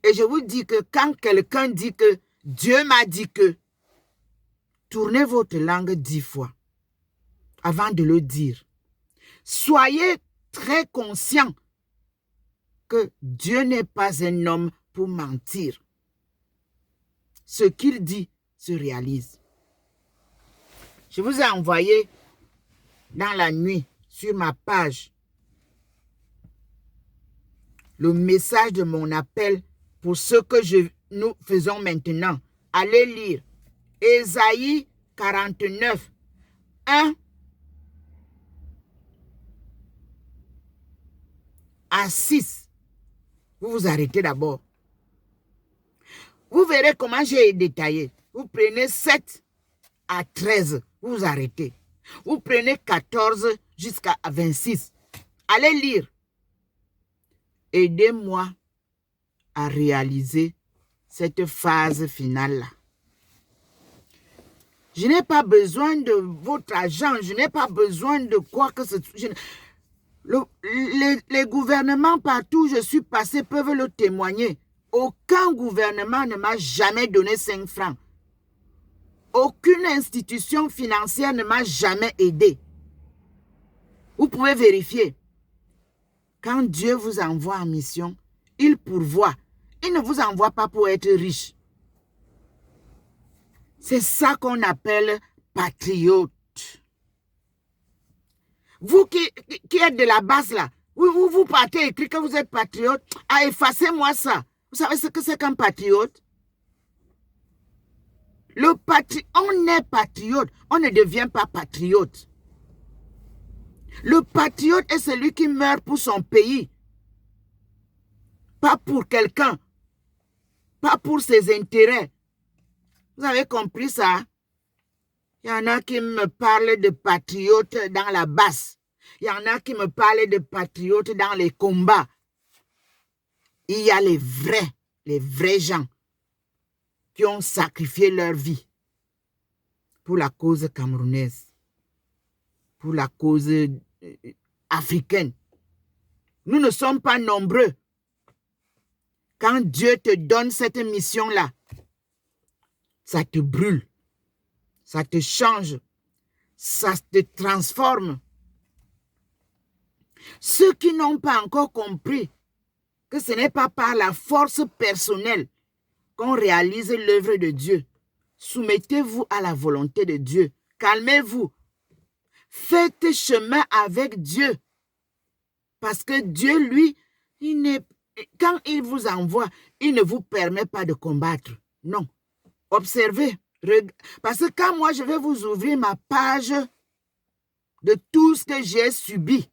Et je vous dis que quand quelqu'un dit que Dieu m'a dit que, tournez votre langue 10 fois avant de le dire. Soyez très conscient que Dieu n'est pas un homme pour mentir. Ce qu'il dit se réalise. Je vous ai envoyé dans la nuit sur ma page le message de mon appel pour ce que nous faisons maintenant. Allez lire Ésaïe 49, 1 à 6. Vous vous arrêtez d'abord. Vous verrez comment j'ai détaillé. Vous prenez 7 à 13, vous vous arrêtez. Vous prenez 14 jusqu'à 26. Allez lire. Aidez-moi à réaliser cette phase finale-là. Je n'ai pas besoin de votre argent, je n'ai pas besoin de quoi que ce soit. Les gouvernements partout où je suis passé peuvent le témoigner. Aucun gouvernement ne m'a jamais donné 5 francs. Aucune institution financière ne m'a jamais aidé. Vous pouvez vérifier. Quand Dieu vous envoie en mission, il pourvoit. Il ne vous envoie pas pour être riche. C'est ça qu'on appelle patriote. Vous qui êtes de la base là, vous partez écrit que vous êtes patriote. Ah, effacez-moi ça. Vous savez ce que c'est qu'un patriote? On est patriote, on ne devient pas patriote. Le patriote est celui qui meurt pour son pays. Pas pour quelqu'un. Pas pour ses intérêts. Vous avez compris ça? Il y en a qui me parlent de patriotes dans la basse. Il y en a qui me parlent de patriotes dans les combats. Il y a les vrais gens qui ont sacrifié leur vie pour la cause camerounaise, pour la cause africaine. Nous ne sommes pas nombreux. Quand Dieu te donne cette mission-là, ça te brûle, ça te change, ça te transforme. Ceux qui n'ont pas encore compris que ce n'est pas par la force personnelle qu'on réalise l'œuvre de Dieu, soumettez-vous à la volonté de Dieu. Calmez-vous. Faites chemin avec Dieu. Parce que Dieu, lui, quand il vous envoie, il ne vous permet pas de combattre. Non. Observez. Parce que quand moi, je vais vous ouvrir ma page de tout ce que j'ai subi,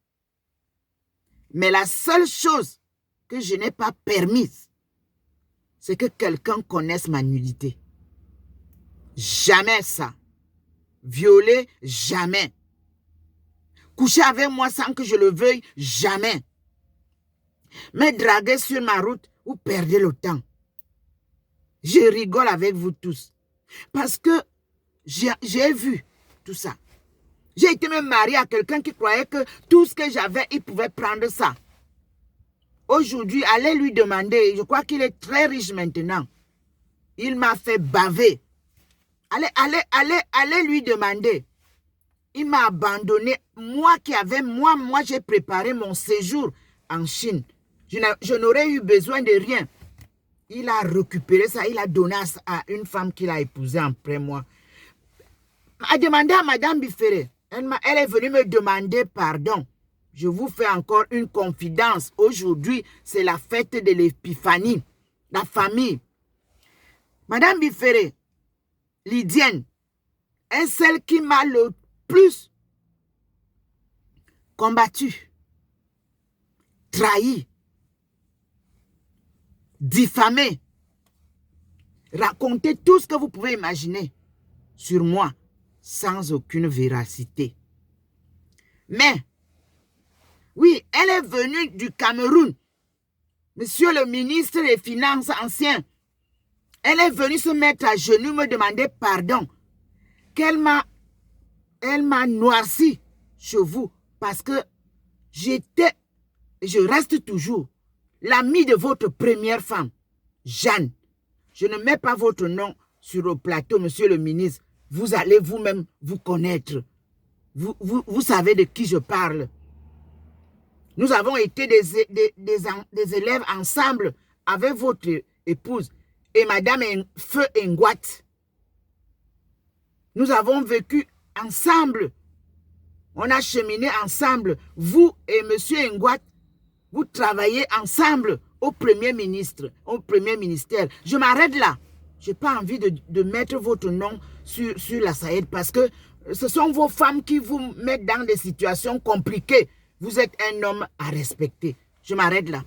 mais la seule chose que je n'ai pas permise, c'est que quelqu'un connaisse ma nudité. Jamais ça. Violer, jamais. Coucher avec moi sans que je le veuille, jamais. Me draguer sur ma route, vous perdez le temps. Je rigole avec vous tous. Parce que j'ai vu tout ça. J'ai été me mariée à quelqu'un qui croyait que tout ce que j'avais, il pouvait prendre ça. Aujourd'hui, allez lui demander, je crois qu'il est très riche maintenant. Il m'a fait baver. Allez lui demander. Il m'a abandonné. Moi, j'ai préparé mon séjour en Chine. Je n'aurais eu besoin de rien. Il a récupéré ça, il a donné à une femme qu'il a épousée après moi. A demandé à Madame Bifferet. Elle est venue me demander pardon. Je vous fais encore une confidence. Aujourd'hui, c'est la fête de l'épiphanie. La famille. Madame Bifferet, Lydienne, est celle qui m'a le plus combattu, trahi, diffamé, raconté tout ce que vous pouvez imaginer sur moi sans aucune véracité. Mais, oui, elle est venue du Cameroun. Monsieur le ministre des Finances ancien, elle est venue se mettre à genoux, me demander pardon. Elle m'a noirci chez vous parce que je reste toujours l'ami de votre première femme, Jeanne. Je ne mets pas votre nom sur le plateau, monsieur le ministre. Vous allez vous-même vous connaître. Vous savez de qui je parle. Nous avons été des élèves ensemble avec votre épouse et madame Feu Ngwat. Nous avons vécu ensemble. On a cheminé ensemble. Vous et monsieur Ngwat, vous travaillez ensemble au premier ministère. Je m'arrête là. Je n'ai pas envie de mettre votre nom sur la SAED parce que ce sont vos femmes qui vous mettent dans des situations compliquées. Vous êtes un homme à respecter. Je m'arrête là.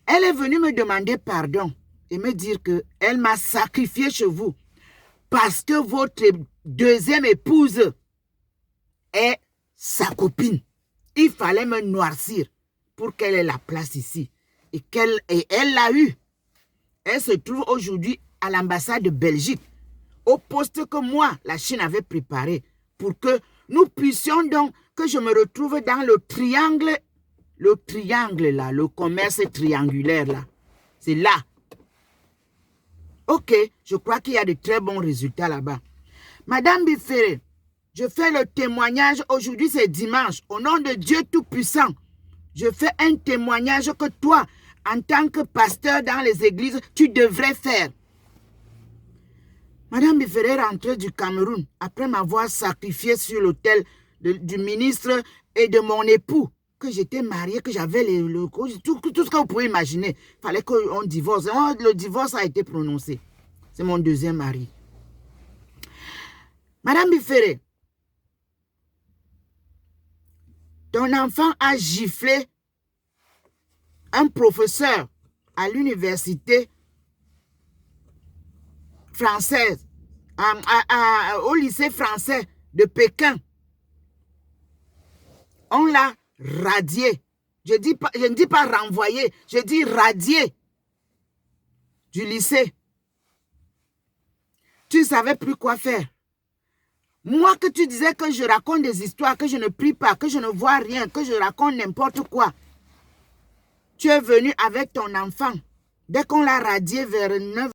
Elle est venue me demander pardon et me dire qu'elle m'a sacrifié chez vous parce que votre deuxième épouse est sa copine. Il fallait me noircir pour qu'elle ait la place ici. Et elle l'a eu. Elle se trouve aujourd'hui à l'ambassade de Belgique, au poste que moi, la Chine avait préparé, pour que nous puissions donc, que je me retrouve dans le triangle là, le commerce triangulaire là. C'est là. Ok, je crois qu'il y a de très bons résultats là-bas. Madame Bifferet, je fais le témoignage, aujourd'hui c'est dimanche, au nom de Dieu Tout-Puissant. Je fais un témoignage que toi, en tant que pasteur dans les églises, tu devrais faire. Madame Bifferet est rentrée du Cameroun après m'avoir sacrifié sur l'autel du ministre et de mon époux, que j'étais mariée, que j'avais tout ce que vous pouvez imaginer. Il fallait qu'on divorce. Le divorce a été prononcé. C'est mon deuxième mari. Madame Bifere, ton enfant a giflé un professeur à l'université française, au lycée français de Pékin. On l'a radié. Je ne dis pas renvoyé, je dis radié du lycée. Tu ne savais plus quoi faire. Moi que tu disais que je raconte des histoires, que je ne prie pas, que je ne vois rien, que je raconte n'importe quoi. Tu es venu avec ton enfant. Dès qu'on l'a radié vers 9